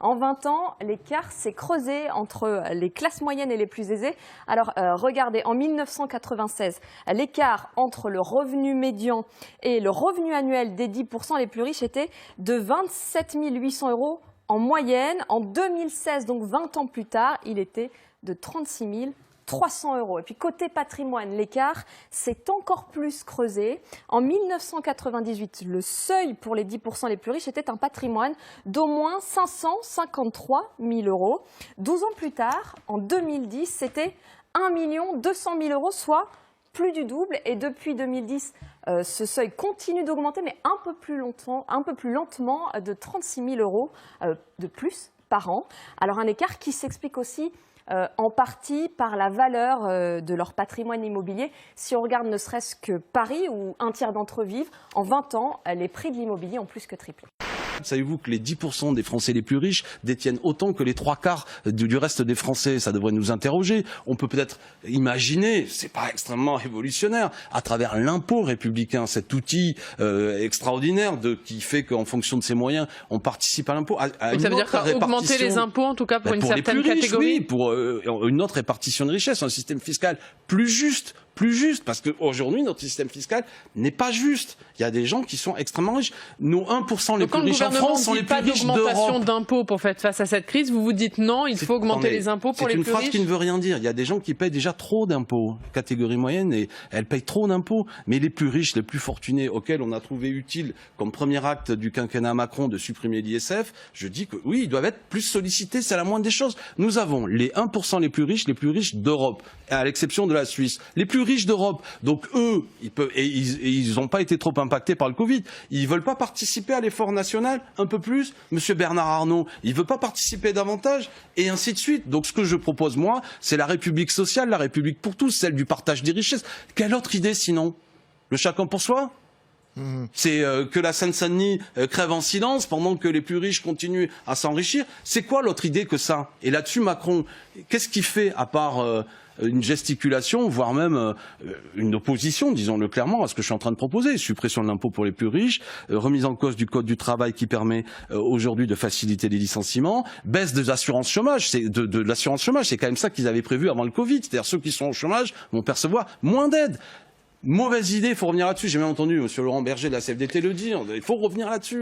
En 20 ans, l'écart s'est creusé entre les classes moyennes et les plus aisées. Alors, regardez, en 1996, l'écart entre le revenu médian et le revenu annuel des 10% les plus riches était de 27 800 € en moyenne. En 2016, donc 20 ans plus tard, il était de 36 300 €. Et puis côté patrimoine, l'écart s'est encore plus creusé. En 1998, le seuil pour les 10% les plus riches était un patrimoine d'au moins 553 000 €. 12 ans plus tard, en 2010, c'était 1 200 000 €, soit plus du double. Et depuis 2010, ce seuil continue d'augmenter, mais un peu plus lentement, de 36 000 € de plus par an. Alors un écart qui s'explique aussi en partie par la valeur de leur patrimoine immobilier. Si on regarde ne serait-ce que Paris, où un tiers d'entre eux vivent, en 20 ans, les prix de l'immobilier ont plus que triplé. Savez-vous que les 10% des Français les plus riches détiennent autant que les 3/4 du reste des Français? Ça devrait nous interroger. On peut peut-être imaginer, c'est pas extrêmement révolutionnaire, à travers l'impôt républicain, cet outil extraordinaire qui fait qu'en fonction de ses moyens, on participe à l'impôt. Donc ça veut dire augmenter les impôts, en tout cas pour une certaine catégorie. Oui, pour une autre répartition de richesse, un système fiscal plus juste, parce qu'aujourd'hui, notre système fiscal n'est pas juste. Il y a des gens qui sont extrêmement riches. Nos 1% les plus riches en France sont les plus riches d'Europe. Pas d'augmentation d'impôts pour faire face à cette crise, vous vous dites non, il faut augmenter les impôts pour les plus riches. C'est une phrase qui ne veut rien dire. Il y a des gens qui payent déjà trop d'impôts. Catégorie moyenne, et elles payent trop d'impôts. Mais les plus riches, les plus fortunés, auxquels on a trouvé utile, comme premier acte du quinquennat Macron, de supprimer l'ISF, je dis que oui, ils doivent être plus sollicités, c'est la moindre des choses. Nous avons les 1% les plus riches d'Europe, à l'exception de la Suisse. Les plus riches d'Europe. Donc eux, ils n'ont pas été trop impactés par le Covid. Ils veulent pas participer à l'effort national un peu plus. Monsieur Bernard Arnault, il veut pas participer davantage, et ainsi de suite. Donc ce que je propose, moi, c'est la République sociale, la République pour tous, celle du partage des richesses. Quelle autre idée sinon? Le chacun pour soi? C'est que la Seine-Saint-Denis crève en silence pendant que les plus riches continuent à s'enrichir. C'est quoi l'autre idée que ça? Et là-dessus, Macron, qu'est-ce qu'il fait à part une gesticulation, voire même une opposition, disons-le clairement, à ce que je suis en train de proposer? Suppression de l'impôt pour les plus riches, remise en cause du code du travail qui permet aujourd'hui de faciliter les licenciements, baisse de l'assurance chômage, de l'assurance chômage, c'est quand même ça qu'ils avaient prévu avant le Covid, c'est-à-dire ceux qui sont au chômage vont percevoir moins d'aide. Mauvaise idée, il faut revenir là-dessus. J'ai même entendu M. Laurent Berger de la CFDT le dire, il faut revenir là-dessus.